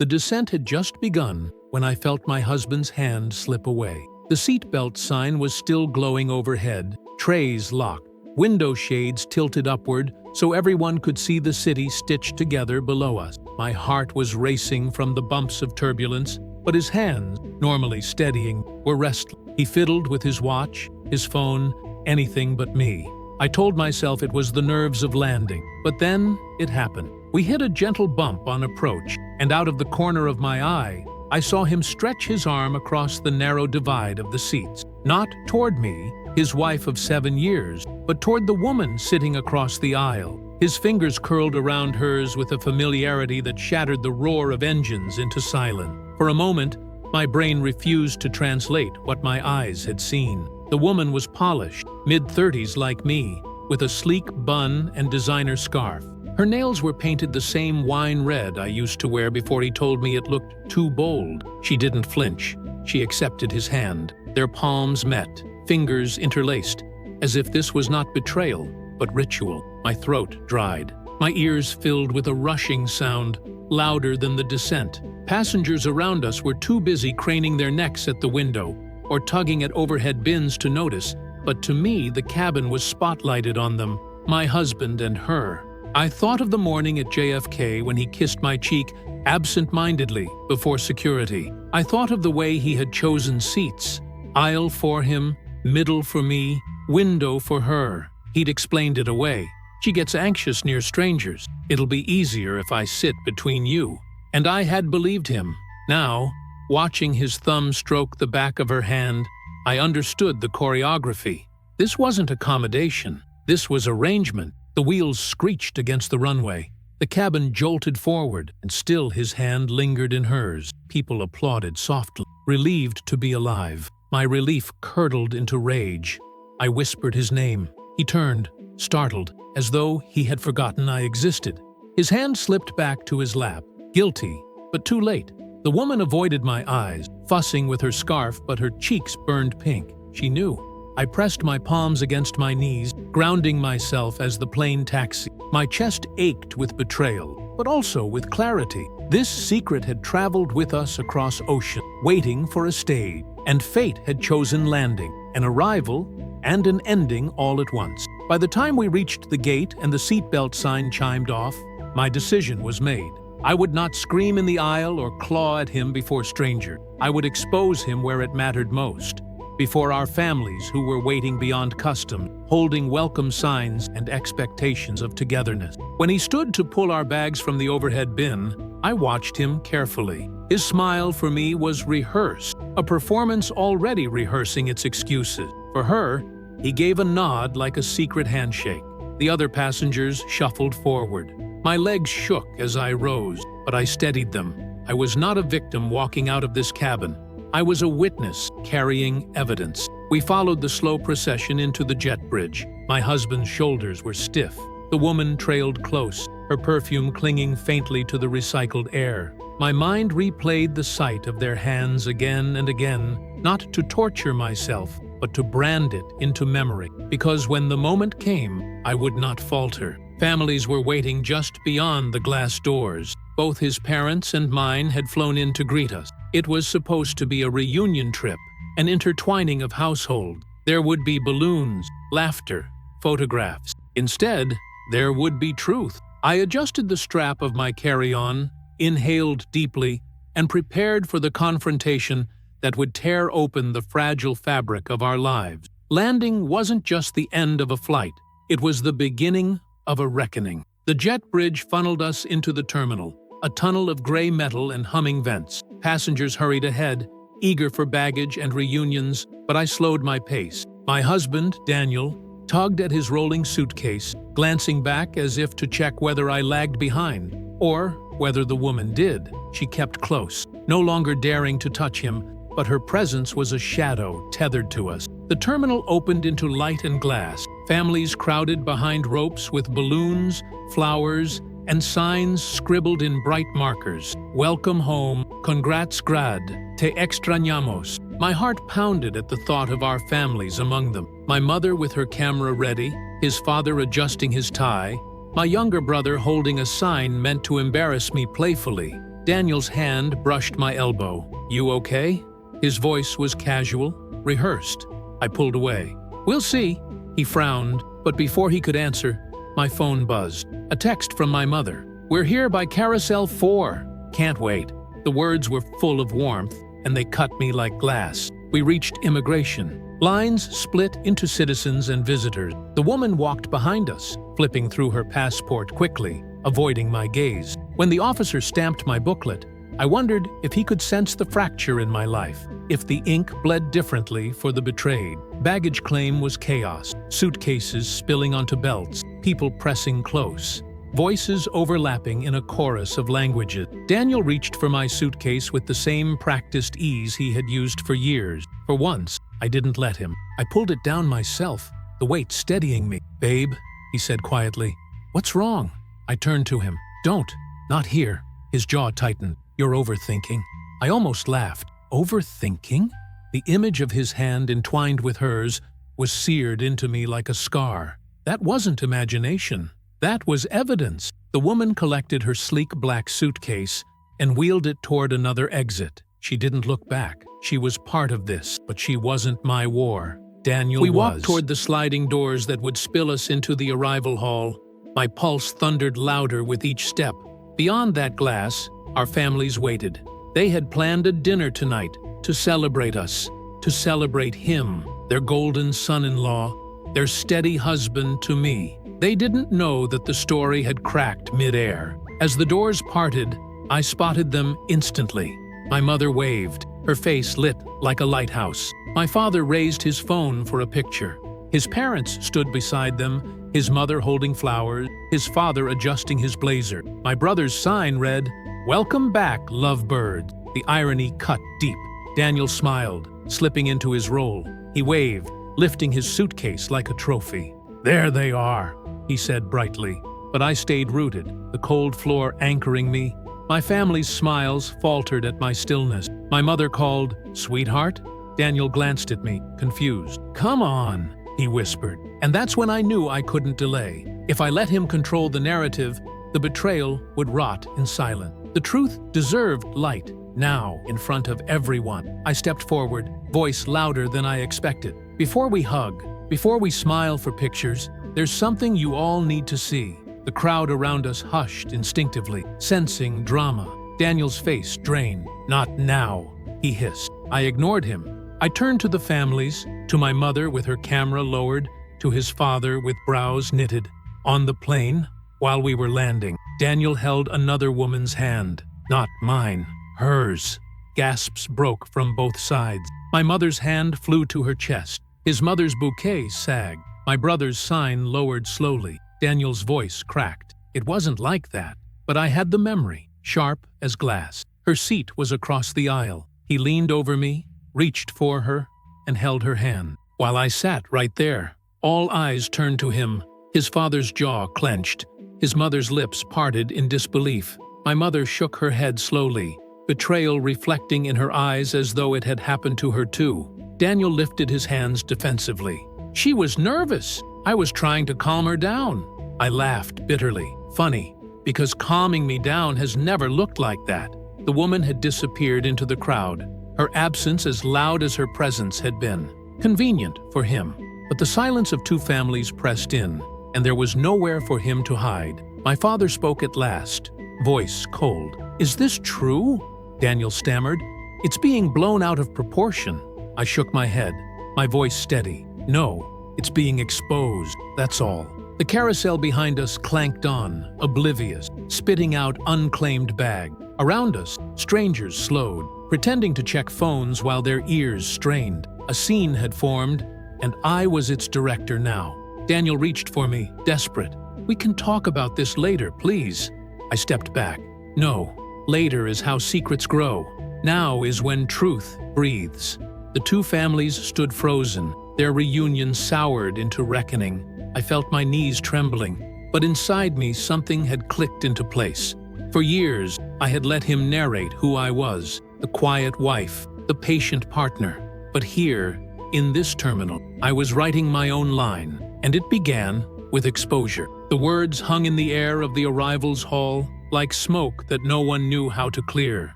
The descent had just begun when I felt my husband's hand slip away. The seatbelt sign was still glowing overhead, trays locked, window shades tilted upward so everyone could see the city stitched together below us. My heart was racing from the bumps of turbulence, but his hands, normally steadying, were restless. He fiddled with his watch, his phone, anything but me. I told myself it was the nerves of landing, but then it happened. We hit a gentle bump on approach, and out of the corner of my eye, I saw him stretch his arm across the narrow divide of the seats. Not toward me, his wife of 7 years, but toward the woman sitting across the aisle. His fingers curled around hers with a familiarity that shattered the roar of engines into silence. For a moment, my brain refused to translate what my eyes had seen. The woman was polished, mid-30s like me, with a sleek bun and designer scarf. Her nails were painted the same wine red I used to wear before he told me it looked too bold. She didn't flinch. She accepted his hand. Their palms met, fingers interlaced, as if this was not betrayal, but ritual. My throat dried. My ears filled with a rushing sound, louder than the descent. Passengers around us were too busy craning their necks at the window or tugging at overhead bins to notice, but to me the cabin was spotlighted on them, my husband and her. I thought of the morning at JFK when he kissed my cheek absent-mindedly before security. I thought of the way he had chosen seats, aisle for him, middle for me, window for her. He'd explained it away. She gets anxious near strangers. It'll be easier if I sit between you. And I had believed him. Now, watching his thumb stroke the back of her hand, I understood the choreography. This wasn't accommodation. This was arrangement. The wheels screeched against the runway. The cabin jolted forward, and still his hand lingered in hers. People applauded softly, relieved to be alive. My relief curdled into rage. I whispered his name. He turned, startled, as though he had forgotten I existed. His hand slipped back to his lap, guilty, but too late. The woman avoided my eyes, fussing with her scarf, but her cheeks burned pink. She knew. I pressed my palms against my knees, grounding myself as the plane taxied. My chest ached with betrayal, but also with clarity. This secret had traveled with us across ocean, waiting for a stage, and fate had chosen landing, an arrival, and an ending all at once. By the time we reached the gate and the seatbelt sign chimed off, my decision was made. I would not scream in the aisle or claw at him before strangers. I would expose him where it mattered most, before our families who were waiting beyond custom, holding welcome signs and expectations of togetherness. When he stood to pull our bags from the overhead bin, I watched him carefully. His smile for me was rehearsed, a performance already rehearsing its excuses. For her, he gave a nod like a secret handshake. The other passengers shuffled forward. My legs shook as I rose, but I steadied them. I was not a victim walking out of this cabin. I was a witness carrying evidence. We followed the slow procession into the jet bridge. My husband's shoulders were stiff. The woman trailed close, her perfume clinging faintly to the recycled air. My mind replayed the sight of their hands again and again, not to torture myself, but to brand it into memory. Because when the moment came, I would not falter. Families were waiting just beyond the glass doors. Both his parents and mine had flown in to greet us. It was supposed to be a reunion trip, an intertwining of households. There would be balloons, laughter, photographs. Instead, there would be truth. I adjusted the strap of my carry-on, inhaled deeply, and prepared for the confrontation that would tear open the fragile fabric of our lives. Landing wasn't just the end of a flight. It was the beginning of a reckoning. The jet bridge funneled us into the terminal, a tunnel of gray metal and humming vents. Passengers hurried ahead, eager for baggage and reunions, but I slowed my pace. My husband, Daniel, tugged at his rolling suitcase, glancing back as if to check whether I lagged behind, or whether the woman did. She kept close, no longer daring to touch him, but her presence was a shadow tethered to us. The terminal opened into light and glass. Families crowded behind ropes with balloons, flowers, and signs scribbled in bright markers. Welcome home, congrats grad, te extrañamos. My heart pounded at the thought of our families among them. My mother with her camera ready, his father adjusting his tie, my younger brother holding a sign meant to embarrass me playfully. Daniel's hand brushed my elbow. "You okay?" His voice was casual, rehearsed. I pulled away. "We'll see." He frowned, but before he could answer, my phone buzzed. A text from my mother. "We're here by Carousel 4. Can't wait." The words were full of warmth, and they cut me like glass. We reached immigration. Lines split into citizens and visitors. The woman walked behind us, flipping through her passport quickly, avoiding my gaze. When the officer stamped my booklet, I wondered if he could sense the fracture in my life, if the ink bled differently for the betrayed. Baggage claim was chaos, suitcases spilling onto belts, people pressing close, voices overlapping in a chorus of languages. Daniel reached for my suitcase with the same practiced ease he had used for years. For once, I didn't let him. I pulled it down myself, the weight steadying me. "Babe," he said quietly, "what's wrong?" I turned to him. "Don't. Not here." His jaw tightened. "You're overthinking." I almost laughed. Overthinking? The image of his hand entwined with hers was seared into me like a scar. That wasn't imagination. That was evidence. The woman collected her sleek black suitcase and wheeled it toward another exit. She didn't look back. She was part of this, but she wasn't my war. Daniel was. We walked toward the sliding doors that would spill us into the arrival hall. My pulse thundered louder with each step. Beyond that glass, our families waited. They had planned a dinner tonight to celebrate us, to celebrate him, their golden son-in-law, their steady husband to me. They didn't know that the story had cracked mid-air. As the doors parted, I spotted them instantly. My mother waved, her face lit like a lighthouse. My father raised his phone for a picture. His parents stood beside them, his mother holding flowers, his father adjusting his blazer. My brother's sign read, "Welcome back, lovebird." The irony cut deep. Daniel smiled, slipping into his role. He waved, lifting his suitcase like a trophy. "There they are," he said brightly. But I stayed rooted, the cold floor anchoring me. My family's smiles faltered at my stillness. My mother called, "Sweetheart?" Daniel glanced at me, confused. "Come on," he whispered. And that's when I knew I couldn't delay. If I let him control the narrative, the betrayal would rot in silence. The truth deserved light, now, in front of everyone. I stepped forward, voice louder than I expected. "Before we hug, before we smile for pictures, there's something you all need to see." The crowd around us hushed instinctively, sensing drama. Daniel's face drained. "Not now," he hissed. I ignored him. I turned to the families, to my mother with her camera lowered, to his father with brows knitted. On the plane, while we were landing, Daniel held another woman's hand. Not mine, hers. Gasps broke from both sides. My mother's hand flew to her chest. His mother's bouquet sagged. My brother's sign lowered slowly. Daniel's voice cracked. It wasn't like that, but I had the memory, sharp as glass. Her seat was across the aisle. He leaned over me, reached for her, and held her hand. While I sat right there, all eyes turned to him. His father's jaw clenched. His mother's lips parted in disbelief. My mother shook her head slowly, betrayal reflecting in her eyes as though it had happened to her too. Daniel lifted his hands defensively. She was nervous. I was trying to calm her down. I laughed bitterly. Funny, because calming me down has never looked like that. The woman had disappeared into the crowd, her absence as loud as her presence had been. Convenient for him. But the silence of two families pressed in, and there was nowhere for him to hide. My father spoke at last, voice cold. "Is this true?" Daniel stammered. "It's being blown out of proportion." I shook my head, my voice steady. "No, it's being exposed, that's all." The carousel behind us clanked on, oblivious, spitting out unclaimed bag. Around us, strangers slowed, pretending to check phones while their ears strained. A scene had formed, and I was its director now. Daniel reached for me, desperate. "We can talk about this later, please." I stepped back. No, later is how secrets grow. Now is when truth breathes. The two families stood frozen, their reunion soured into reckoning. I felt my knees trembling, but inside me something had clicked into place. For years, I had let him narrate who I was, the quiet wife, the patient partner. But here, in this terminal, I was writing my own line, and it began with exposure. The words hung in the air of the arrivals hall, like smoke that no one knew how to clear.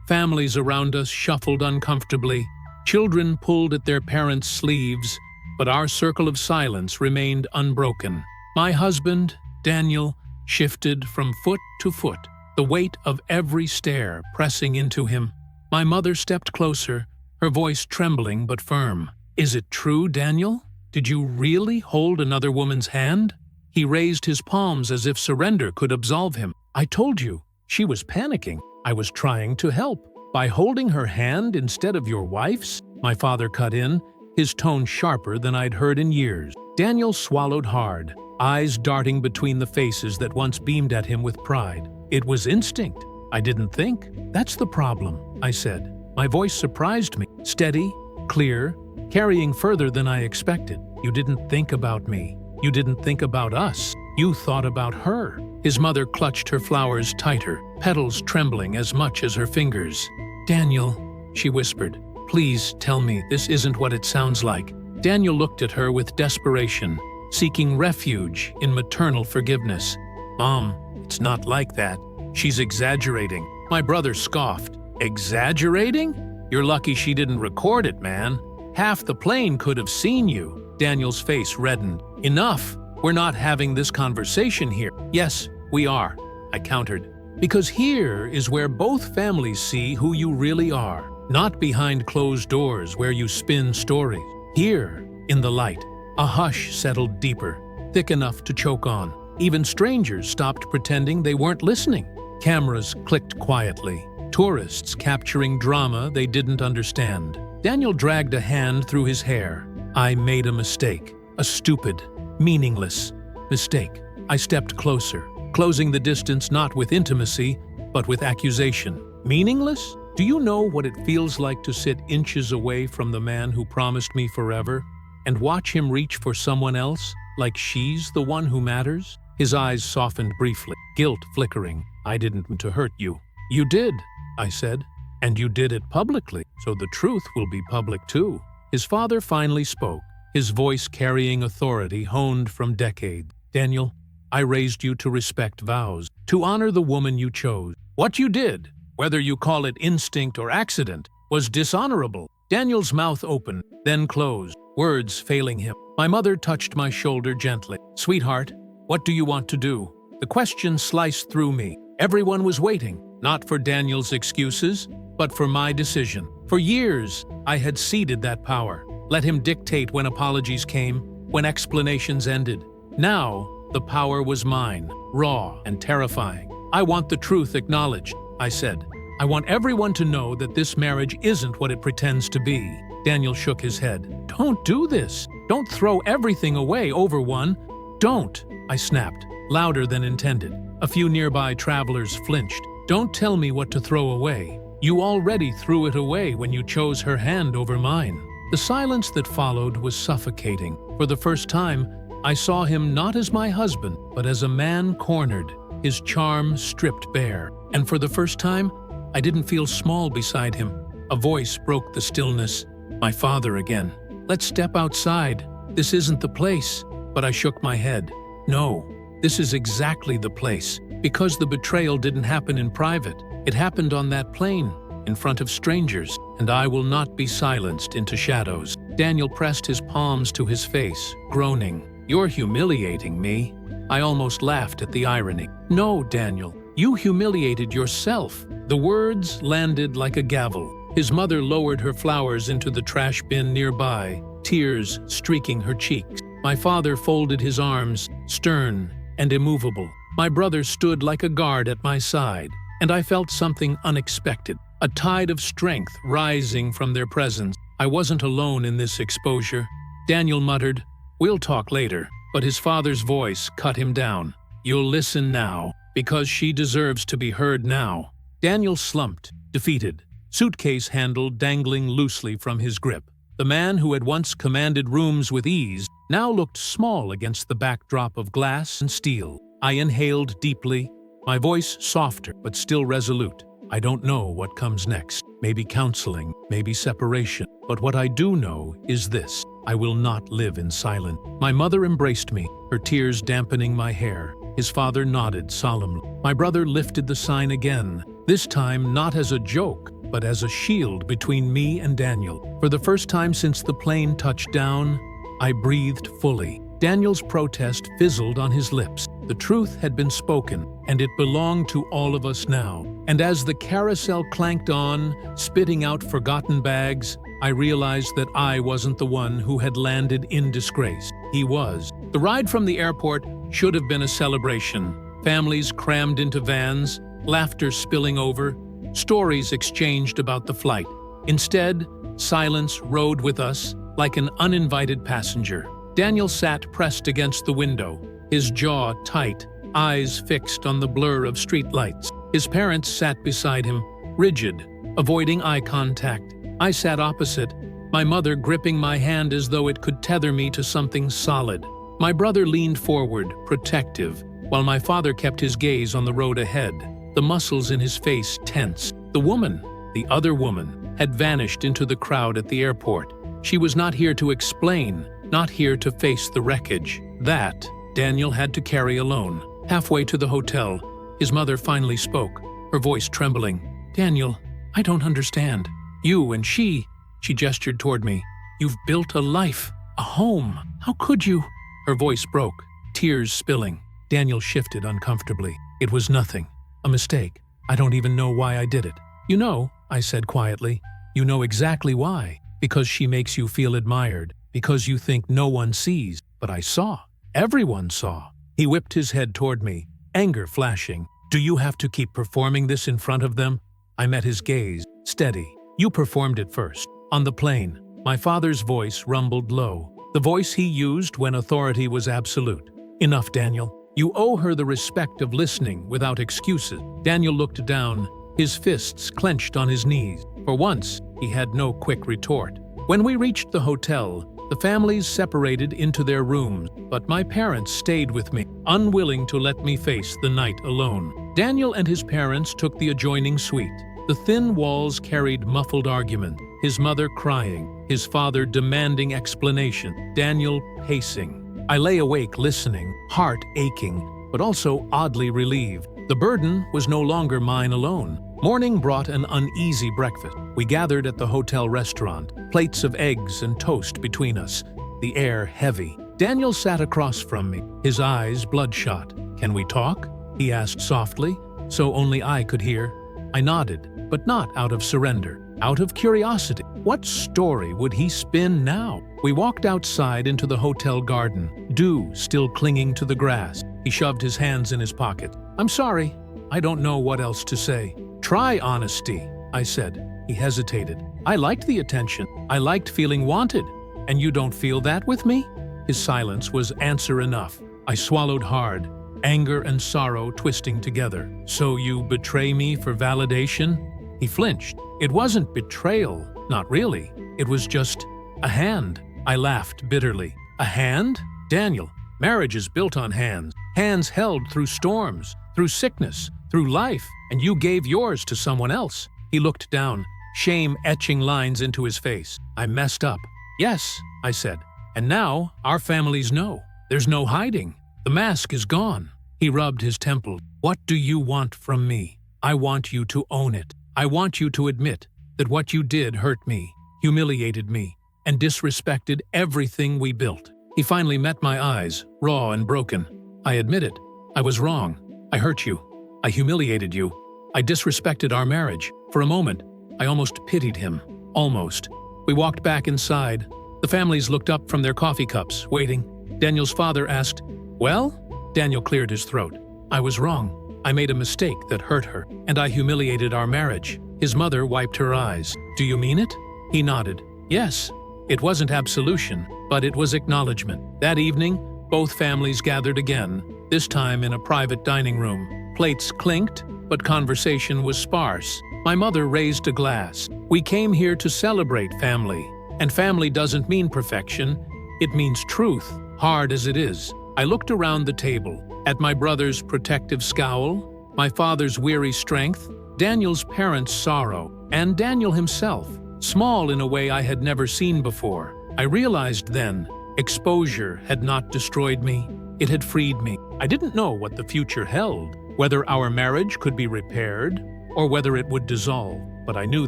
Families around us shuffled uncomfortably. Children pulled at their parents' sleeves, but our circle of silence remained unbroken. My husband, Daniel, shifted from foot to foot, the weight of every stare pressing into him. My mother stepped closer, her voice trembling but firm. "Is it true, Daniel? Did you really hold another woman's hand?" He raised his palms as if surrender could absolve him. "I told you." She was panicking. "I was trying to help. By holding her hand instead of your wife's?" My father cut in, his tone sharper than I'd heard in years. Daniel swallowed hard, eyes darting between the faces that once beamed at him with pride. "It was instinct. I didn't think." "That's the problem," I said. My voice surprised me, steady, clear, carrying further than I expected. "You didn't think about me. You didn't think about us. You thought about her." His mother clutched her flowers tighter, petals trembling as much as her fingers. "Daniel," she whispered, "please tell me this isn't what it sounds like." Daniel looked at her with desperation, seeking refuge in maternal forgiveness. "Mom, it's not like that. She's exaggerating." My brother scoffed. "Exaggerating? You're lucky she didn't record it, man. Half the plane could have seen you." Daniel's face reddened. "Enough! We're not having this conversation here." "Yes, we are," I countered. "Because here is where both families see who you really are. Not behind closed doors where you spin stories. Here, in the light." A hush settled deeper, thick enough to choke on. Even strangers stopped pretending they weren't listening. Cameras clicked quietly, tourists capturing drama they didn't understand. Daniel dragged a hand through his hair. "I made a mistake. A stupid, meaningless mistake." I stepped closer, closing the distance not with intimacy, but with accusation. "Meaningless? Do you know what it feels like to sit inches away from the man who promised me forever, and watch him reach for someone else, like she's the one who matters?" His eyes softened briefly, guilt flickering. "I didn't mean to hurt you." "You did," I said. "And you did it publicly, so the truth will be public too." His father finally spoke, his voice carrying authority honed from decades. "Daniel, I raised you to respect vows, to honor the woman you chose. What you did, whether you call it instinct or accident, was dishonorable." Daniel's mouth opened, then closed, words failing him. My mother touched my shoulder gently. "Sweetheart, what do you want to do?" The question sliced through me. Everyone was waiting, not for Daniel's excuses, but for my decision. For years, I had ceded that power, let him dictate when apologies came, when explanations ended. Now, the power was mine, raw and terrifying. "I want the truth acknowledged," I said. "I want everyone to know that this marriage isn't what it pretends to be." Daniel shook his head. "Don't do this. Don't throw everything away over one. Don't," I snapped, louder than intended. A few nearby travelers flinched. "Don't tell me what to throw away. You already threw it away when you chose her hand over mine." The silence that followed was suffocating. For the first time, I saw him not as my husband, but as a man cornered, his charm stripped bare. And for the first time, I didn't feel small beside him. A voice broke the stillness. My father again. "Let's step outside. This isn't the place." But I shook my head. "No, this is exactly the place. Because the betrayal didn't happen in private. It happened on that plane, in front of strangers, and I will not be silenced into shadows." Daniel pressed his palms to his face, groaning. "You're humiliating me." I almost laughed at the irony. "No, Daniel, you humiliated yourself." The words landed like a gavel. His mother lowered her flowers into the trash bin nearby, tears streaking her cheeks. My father folded his arms, stern and immovable. My brother stood like a guard at my side, and I felt something unexpected, a tide of strength rising from their presence. I wasn't alone in this exposure. Daniel muttered, "We'll talk later," but his father's voice cut him down. "You'll listen now, because she deserves to be heard now." Daniel slumped, defeated, suitcase handle dangling loosely from his grip. The man who had once commanded rooms with ease now looked small against the backdrop of glass and steel. I inhaled deeply, my voice softer but still resolute. I don't know what comes next. Maybe counseling, maybe separation. But what I do know is this: I will not live in silence. My mother embraced me, her tears dampening my hair. His father nodded solemnly. My brother lifted the sign again, this time not as a joke, but as a shield between me and Daniel. For the first time since the plane touched down, I breathed fully. Daniel's protest fizzled on his lips. The truth had been spoken, and it belonged to all of us now. And as the carousel clanked on, spitting out forgotten bags, I realized that I wasn't the one who had landed in disgrace. He was. The ride from the airport should have been a celebration. Families crammed into vans, laughter spilling over, stories exchanged about the flight. Instead, silence rode with us like an uninvited passenger. Daniel sat pressed against the window, his jaw tight, eyes fixed on the blur of streetlights. His parents sat beside him, rigid, avoiding eye contact. I sat opposite, my mother gripping my hand as though it could tether me to something solid. My brother leaned forward, protective, while my father kept his gaze on the road ahead, the muscles in his face tense. The woman, the other woman, had vanished into the crowd at the airport. She was not here to explain, not here to face the wreckage. That, Daniel had to carry alone. Halfway to the hotel, his mother finally spoke, her voice trembling. "Daniel, I don't understand. You and she gestured toward me. You've built a life, a home. How could you?" Her voice broke, tears spilling. Daniel shifted uncomfortably. "It was nothing. A mistake. I don't even know why I did it." "You know," I said quietly, "you know exactly why. Because she makes you feel admired. Because you think no one sees. But I saw. Everyone saw." He whipped his head toward me, anger flashing. "Do you have to keep performing this in front of them?" I met his gaze, steady. "You performed it first. On the plane." My father's voice rumbled low, the voice he used when authority was absolute. "Enough, Daniel. You owe her the respect of listening without excuses." Daniel looked down, his fists clenched on his knees. For once, he had no quick retort. When we reached the hotel, the families separated into their rooms, but my parents stayed with me, unwilling to let me face the night alone. Daniel and his parents took the adjoining suite. The thin walls carried muffled argument, his mother crying, his father demanding explanation, Daniel pacing. I lay awake listening, heart aching, but also oddly relieved. The burden was no longer mine alone. Morning brought an uneasy breakfast. We gathered at the hotel restaurant, plates of eggs and toast between us, the air heavy. Daniel sat across from me, his eyes bloodshot. "Can we talk?" he asked softly, so only I could hear. I nodded, but not out of surrender, out of curiosity. What story would he spin now? We walked outside into the hotel garden, dew still clinging to the grass. He shoved his hands in his pocket. "I'm sorry. I don't know what else to say." "Try honesty," I said. He hesitated. "I liked the attention. I liked feeling wanted. And you don't feel that with me?" His silence was answer enough. I swallowed hard, anger and sorrow twisting together. "So you betray me for validation?" He flinched. "It wasn't betrayal, not really. It was just a hand." I laughed bitterly. "A hand? Daniel, marriage is built on hands. Hands held through storms, through sickness, through life, and you gave yours to someone else." He looked down, shame etching lines into his face. "I messed up." "Yes," I said. "And now our families know. There's no hiding. The mask is gone." He rubbed his temple. "What do you want from me? I want you to own it. I want you to admit that what you did hurt me, humiliated me, and disrespected everything we built." He finally met my eyes, raw and broken. "I admit it. I was wrong. I hurt you. I humiliated you. I disrespected our marriage." For a moment, I almost pitied him. Almost. We walked back inside. The families looked up from their coffee cups, waiting. Daniel's father asked, "Well?" Daniel cleared his throat. "I was wrong. I made a mistake that hurt her, and I humiliated our marriage." His mother wiped her eyes. "Do you mean it?" He nodded. "Yes. It wasn't absolution, but it was acknowledgement." That evening, both families gathered again, this time in a private dining room. Plates clinked, but conversation was sparse. My mother raised a glass. "We came here to celebrate family. And family doesn't mean perfection. It means truth, hard as it is." I looked around the table, at my brother's protective scowl, my father's weary strength, Daniel's parents' sorrow, and Daniel himself, small in a way I had never seen before. I realized then, exposure had not destroyed me. It had freed me. I didn't know what the future held, whether our marriage could be repaired or whether it would dissolve. But I knew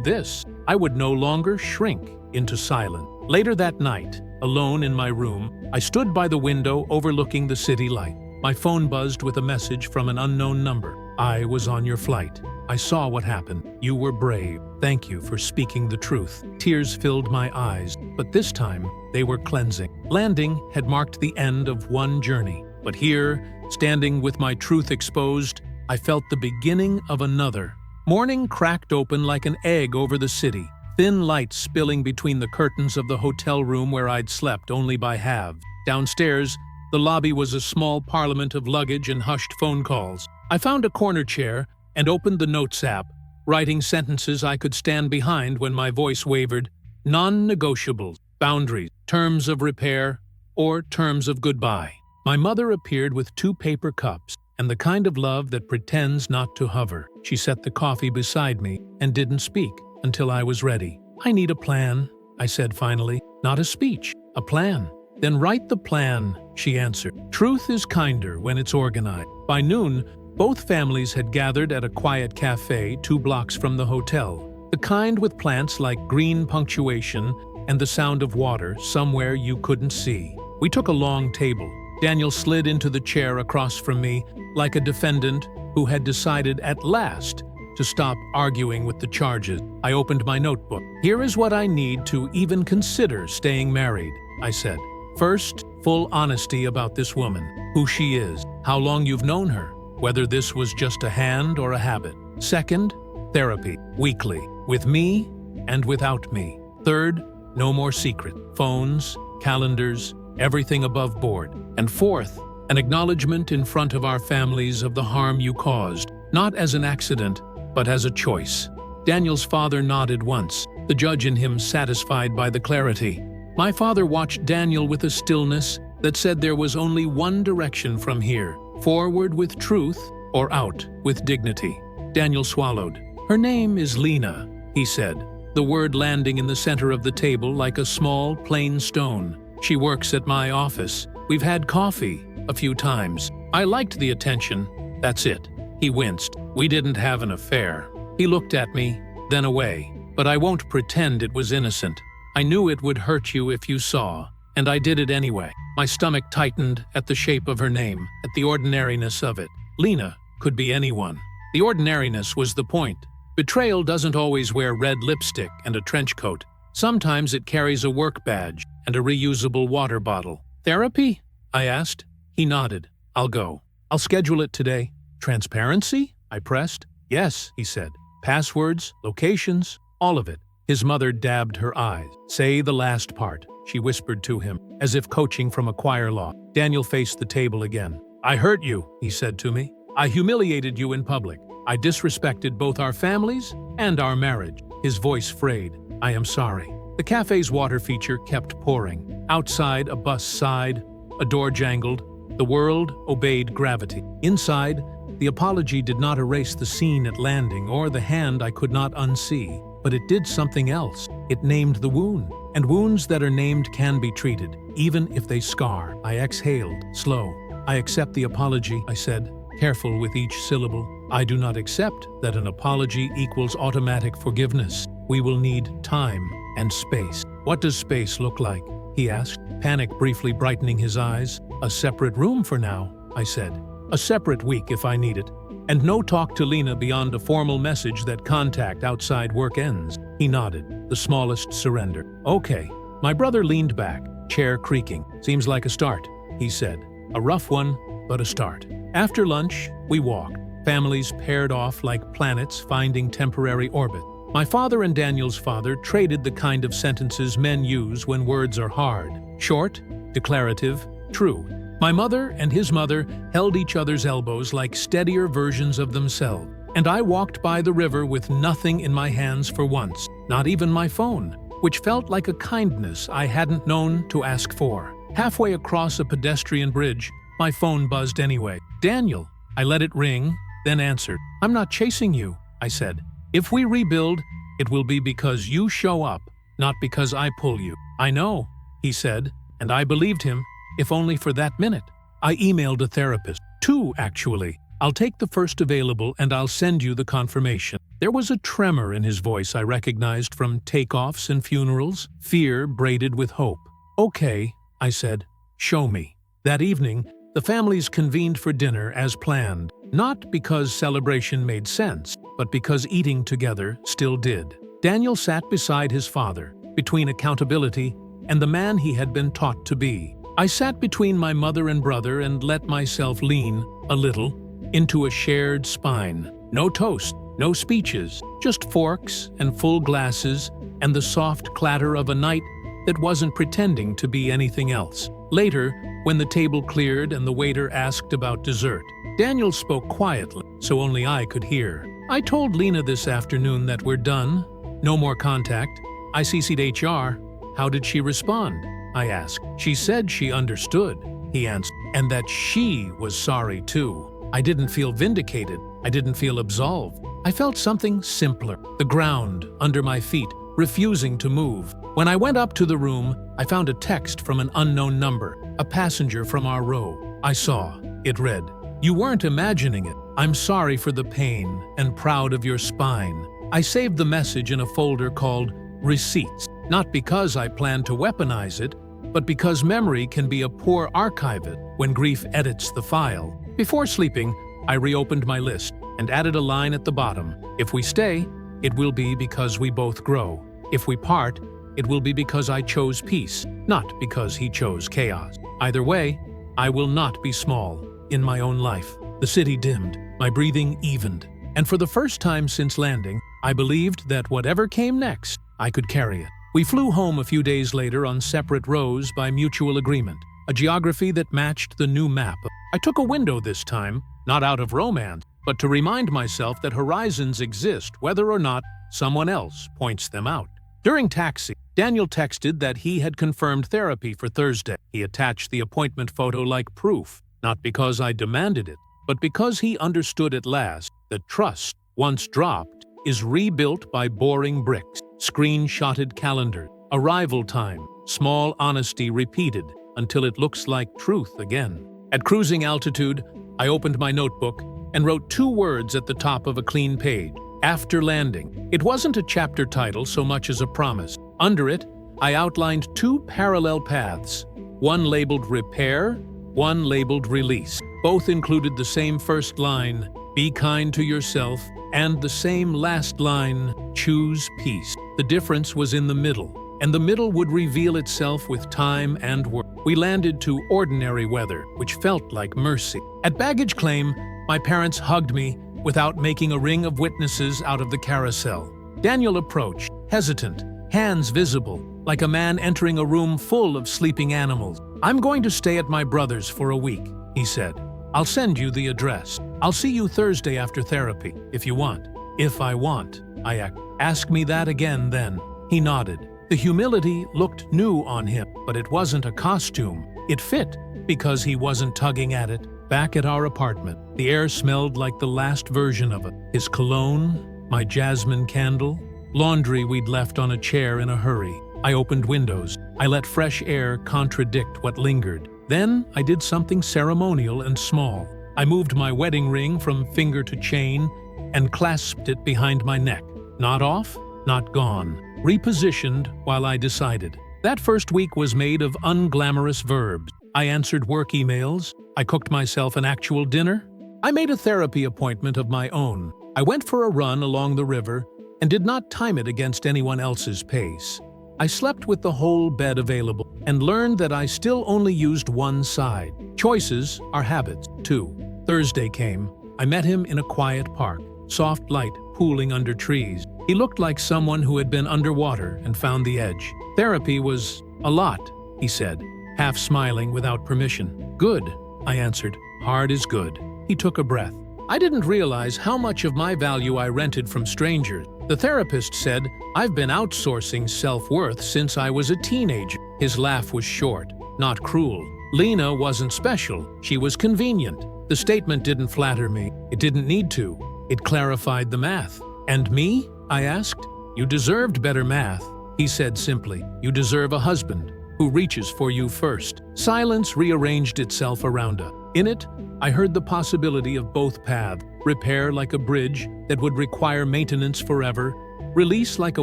this: I would no longer shrink into silence. Later that night, alone in my room, I stood by the window overlooking the city light. My phone buzzed with a message from an unknown number. I was on your flight. I saw what happened. You were brave. Thank you for speaking the truth. Tears filled my eyes, but this time they were cleansing. Landing had marked the end of one journey, but here, standing with my truth exposed, I felt the beginning of another. Morning cracked open like an egg over the city, thin light spilling between the curtains of the hotel room where I'd slept only by halves. Downstairs, the lobby was a small parliament of luggage and hushed phone calls. I found a corner chair and opened the Notes app, writing sentences I could stand behind when my voice wavered. Non-negotiables, boundaries, terms of repair, or terms of goodbye. My mother appeared with 2 paper cups, and the kind of love that pretends not to hover. She set the coffee beside me and didn't speak until I was ready. I need a plan, I said finally. Not a speech, a plan. Then write the plan, she answered. Truth is kinder when it's organized. By noon, both families had gathered at a quiet café 2 blocks from the hotel, the kind with plants like green punctuation and the sound of water somewhere you couldn't see. We took a long table. Daniel slid into the chair across from me like a defendant who had decided at last to stop arguing with the charges. I opened my notebook. Here is what I need to even consider staying married, I said. First, full honesty about this woman, who she is, how long you've known her, whether this was just a hand or a habit. Second, therapy, weekly, with me and without me. Third, no more secret, phones, calendars, everything above board. And fourth, an acknowledgement in front of our families of the harm you caused, not as an accident, but as a choice. Daniel's father nodded once, the judge in him satisfied by the clarity. My father watched Daniel with a stillness that said there was only one direction from here: forward with truth or out with dignity. Daniel swallowed. Her name is Lena, he said, the word landing in the center of the table like a small, plain stone. She works at my office. We've had coffee a few times. I liked the attention. That's it. He winced. We didn't have an affair. He looked at me, then away. But I won't pretend it was innocent. I knew it would hurt you if you saw, and I did it anyway. My stomach tightened at the shape of her name, at the ordinariness of it. Lena could be anyone. The ordinariness was the point. Betrayal doesn't always wear red lipstick and a trench coat. Sometimes it carries a work badge and a reusable water bottle. Therapy? I asked. He nodded. I'll go. I'll schedule it today. Transparency? I pressed. Yes, he said. Passwords, locations, all of it. His mother dabbed her eyes. Say the last part, she whispered to him, as if coaching from a choir loft. Daniel faced the table again. I hurt you, he said to me. I humiliated you in public. I disrespected both our families and our marriage. His voice frayed. I am sorry. The cafe's water feature kept pouring. Outside, a bus sighed, a door jangled. The world obeyed gravity. Inside, the apology did not erase the scene at landing or the hand I could not unsee, but it did something else. It named the wound, and wounds that are named can be treated, even if they scar. I exhaled, slow. I accept the apology, I said, careful with each syllable. I do not accept that an apology equals automatic forgiveness. We will need time and space. What does space look like? He asked, panic briefly brightening his eyes. A separate room for now, I said. A separate week if I need it. And no talk to Lena beyond a formal message that contact outside work ends. He nodded, the smallest surrender. Okay. My brother leaned back, chair creaking. Seems like a start, he said. A rough one, but a start. After lunch, we walked. Families paired off like planets finding temporary orbit. My father and Daniel's father traded the kind of sentences men use when words are hard. Short, declarative, true. My mother and his mother held each other's elbows like steadier versions of themselves. And I walked by the river with nothing in my hands for once, not even my phone, which felt like a kindness I hadn't known to ask for. Halfway across a pedestrian bridge, my phone buzzed anyway. Daniel. I let it ring, then answered. I'm not chasing you, I said. If we rebuild, it will be because you show up, not because I pull you. I know, he said, and I believed him, if only for that minute. I emailed a therapist. 2, actually. I'll take the first available and I'll send you the confirmation. There was a tremor in his voice I recognized from takeoffs and funerals, fear braided with hope. Okay, I said. Show me. That evening, the families convened for dinner as planned, not because celebration made sense, but because eating together still did. Daniel sat beside his father, between accountability and the man he had been taught to be. I sat between my mother and brother and let myself lean, a little, into a shared spine. No toast, no speeches, just forks and full glasses and the soft clatter of a night that wasn't pretending to be anything else. Later, when the table cleared and the waiter asked about dessert, Daniel spoke quietly, so only I could hear. I told Lena this afternoon that we're done. No more contact. I CC'd HR. How did she respond? I asked. She said she understood, he answered, and that she was sorry too. I didn't feel vindicated. I didn't feel absolved. I felt something simpler, the ground under my feet, refusing to move. When I went up to the room, I found a text from an unknown number, a passenger from our row. I saw. It read, "You weren't imagining it. I'm sorry for the pain and proud of your spine." I saved the message in a folder called Receipts, not because I planned to weaponize it, but because memory can be a poor archivist when grief edits the file. Before sleeping, I reopened my list and added a line at the bottom. If we stay, it will be because we both grow. If we part, it will be because I chose peace, not because he chose chaos. Either way, I will not be small in my own life. The city dimmed, my breathing evened, and for the first time since landing, I believed that whatever came next, I could carry it. We flew home a few days later on separate rows by mutual agreement, a geography that matched the new map. I took a window this time, not out of romance, but to remind myself that horizons exist whether or not someone else points them out. During taxi, Daniel texted that he had confirmed therapy for Thursday. He attached the appointment photo like proof, not because I demanded it, but because he understood at last that trust, once dropped, is rebuilt by boring bricks, screenshotted calendar, arrival time, small honesty repeated until it looks like truth again. At cruising altitude, I opened my notebook and wrote 2 words at the top of a clean page. After landing. It wasn't a chapter title so much as a promise. Under it, I outlined 2 parallel paths, one labeled repair, one labeled release. Both included the same first line, be kind to yourself, and the same last line, choose peace. The difference was in the middle, and the middle would reveal itself with time and work. We landed to ordinary weather, which felt like mercy. At baggage claim, my parents hugged me without making a ring of witnesses out of the carousel. Daniel approached, hesitant, hands visible, like a man entering a room full of sleeping animals. "I'm going to stay at my brother's for a week," he said. "I'll send you the address. I'll see you Thursday after therapy, if you want." "If I want," I echoed. "Ask me that again then." He nodded. The humility looked new on him, but it wasn't a costume. It fit because he wasn't tugging at it. Back at our apartment, the air smelled like the last version of it. His cologne, my jasmine candle, laundry we'd left on a chair in a hurry. I opened windows. I let fresh air contradict what lingered. Then I did something ceremonial and small. I moved my wedding ring from finger to chain and clasped it behind my neck. Not off, not gone. Repositioned while I decided. That first week was made of unglamorous verbs. I answered work emails. I cooked myself an actual dinner. I made a therapy appointment of my own. I went for a run along the river and did not time it against anyone else's pace. I slept with the whole bed available and learned that I still only used one side. Choices are habits, too. Thursday came. I met him in a quiet park, soft light pooling under trees. He looked like someone who had been underwater and found the edge. Therapy was a lot, he said, half smiling without permission. Good, I answered. Hard is good. He took a breath. I didn't realize how much of my value I rented from strangers. The therapist said, I've been outsourcing self-worth since I was a teenager. His laugh was short, not cruel. Lena wasn't special. She was convenient. The statement didn't flatter me. It didn't need to. It clarified the math. And me? I asked. You deserved better math, he said simply. You deserve a husband who reaches for you first. Silence rearranged itself around us. In it, I heard the possibility of both paths: repair like a bridge that would require maintenance forever, release like a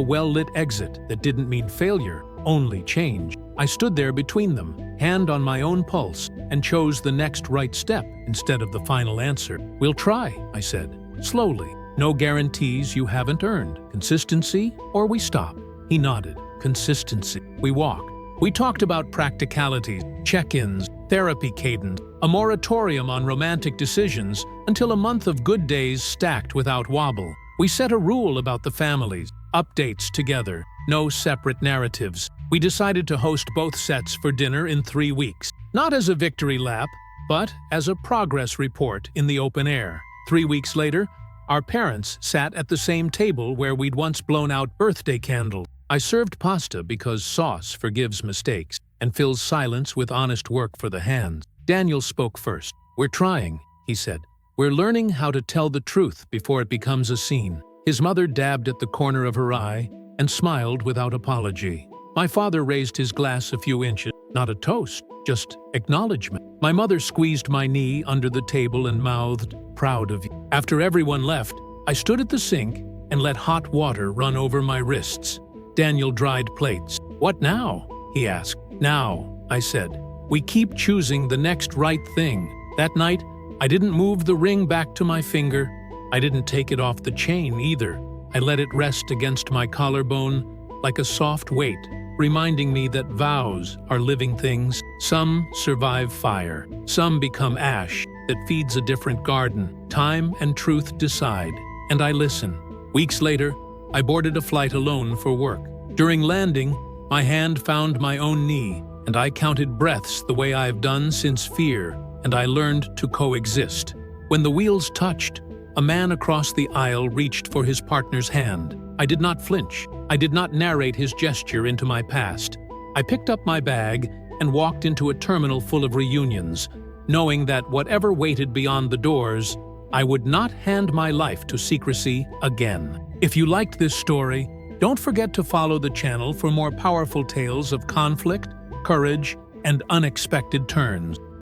well-lit exit that didn't mean failure, only change. I stood there between them, hand on my own pulse, and chose the next right step instead of the final answer. "We'll try," I said, slowly. "No guarantees you haven't earned. Consistency, or we stop." He nodded. Consistency. We walked. We talked about practicalities, check-ins, therapy cadence, a moratorium on romantic decisions, until a month of good days stacked without wobble. We set a rule about the families: updates together, no separate narratives. We decided to host both sets for dinner in 3 weeks, not as a victory lap, but as a progress report in the open air. 3 weeks later, our parents sat at the same table where we'd once blown out birthday candles. I served pasta because sauce forgives mistakes and fills silence with honest work for the hands. Daniel spoke first. "We're trying," he said. "We're learning how to tell the truth before it becomes a scene." His mother dabbed at the corner of her eye and smiled without apology. My father raised his glass a few inches, not a toast, just acknowledgement. My mother squeezed my knee under the table and mouthed, "Proud of you." After everyone left, I stood at the sink and let hot water run over my wrists. Daniel dried plates. "What now?" he asked. "Now," I said. "We keep choosing the next right thing." That night, I didn't move the ring back to my finger. I didn't take it off the chain either. I let it rest against my collarbone like a soft weight, reminding me that vows are living things. Some survive fire. Some become ash that feeds a different garden. Time and truth decide, and I listen. Weeks later, I boarded a flight alone for work. During landing, my hand found my own knee, and I counted breaths the way I've done since fear, and I learned to coexist. When the wheels touched, a man across the aisle reached for his partner's hand. I did not flinch. I did not narrate his gesture into my past. I picked up my bag and walked into a terminal full of reunions, knowing that whatever waited beyond the doors, I would not hand my life to secrecy again. If you liked this story, don't forget to follow the channel for more powerful tales of conflict, courage, and unexpected turns.